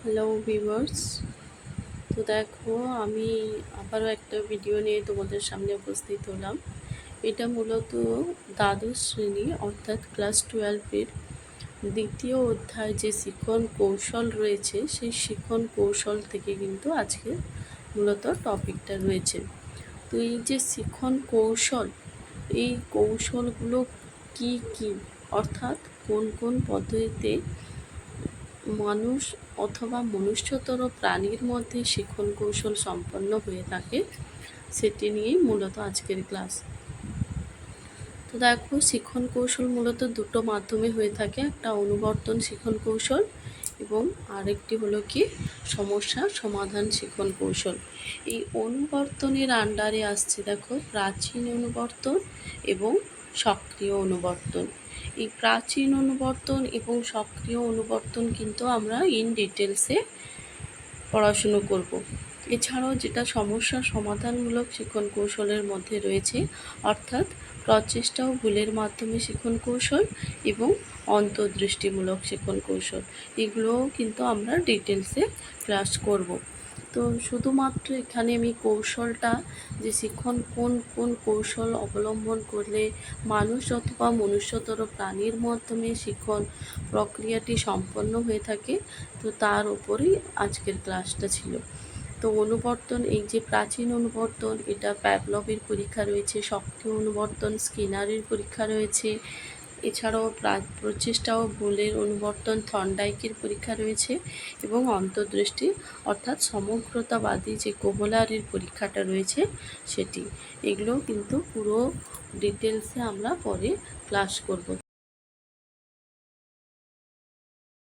Hello viewers. তো দেখো, আমি আবারও একটা ভিডিও নিয়ে তোমাদের সামনে উপস্থিত হলাম। এটা মূলত দ্বাদশ শ্রেণী অর্থাৎ ক্লাস 12-এর দ্বিতীয় অধ্যায় যে শিখন কৌশল রয়েছে, সেই শিখন কৌশল থেকে কিন্তু আজকে মূলত টপিকটা রয়েছে। তো এই যে শিখন কৌশল, এই কৌশলগুলো কি কি, অর্থাৎ কোন কোন পদ্ধতিতে মানুষ অথবা মনুষ্যতর প্রাণীর মধ্যে শিখন কৌশল সম্পন্ন হয়ে থাকে, সেটি নিয়েই মূলত আজকের ক্লাস। তো দেখো, শিখন কৌশল মূলত দুটো মাধ্যমে হয়ে থাকে, একটা অনুবর্তন শিখন কৌশল এবং আরেকটি হলো কি সমস্যা সমাধান শিখন কৌশল। এই অনুবর্তনের আন্ডারে আসছে দেখো প্রাচীন অনুবর্তন এবং সক্রিয় অনুবর্তন। এই প্রাচীন অনুবর্তন এবং সক্রিয় অনুবর্তন কিন্তু আমরা ইন ডিটেলসে পড়াশুনো করব। এছাড়াও যেটা সমস্যা সমাধানমূলক শিখন কৌশলের মধ্যে রয়েছে, অর্থাৎ প্রচেষ্টা ও ভুলের মাধ্যমে শিখন কৌশল এবং অন্তর্দৃষ্টিমূলক শিখন কৌশল, এগুলোও কিন্তু আমরা ডিটেলসে ক্লাস করব। তো শুধুমাত্র এখানে আমি কৌশলটা, যে শিখন কোন কোন কৌশল অবলম্বন করলে মানুষ অথবা মনুষ্যতর প্রাণীর মাধ্যমে শিখন প্রক্রিয়াটি সম্পন্ন হয়ে থাকে, তো তার উপরেই আজকের ক্লাসটা ছিল। তো অনুবর্তন, এই যে প্রাচীন অনুবর্তন, এটা প্যাভলভের পরীক্ষা রয়েছে, সক্রিয় অনুবর্তন স্কিনারের পরীক্ষা রয়েছে, এছাড়াও প্রচেষ্টা ও ভুলের অনুবর্তন থর্নডাইকের পরীক্ষা রয়েছে, এবং অন্তর্দৃষ্টি অর্থাৎ সমগ্রতাবাদী যে কোহলারের পরীক্ষাটা রয়েছে সেটি। এগুলো কিন্তু পুরো ডিটেলসে আমরা পরে ক্লাস করব।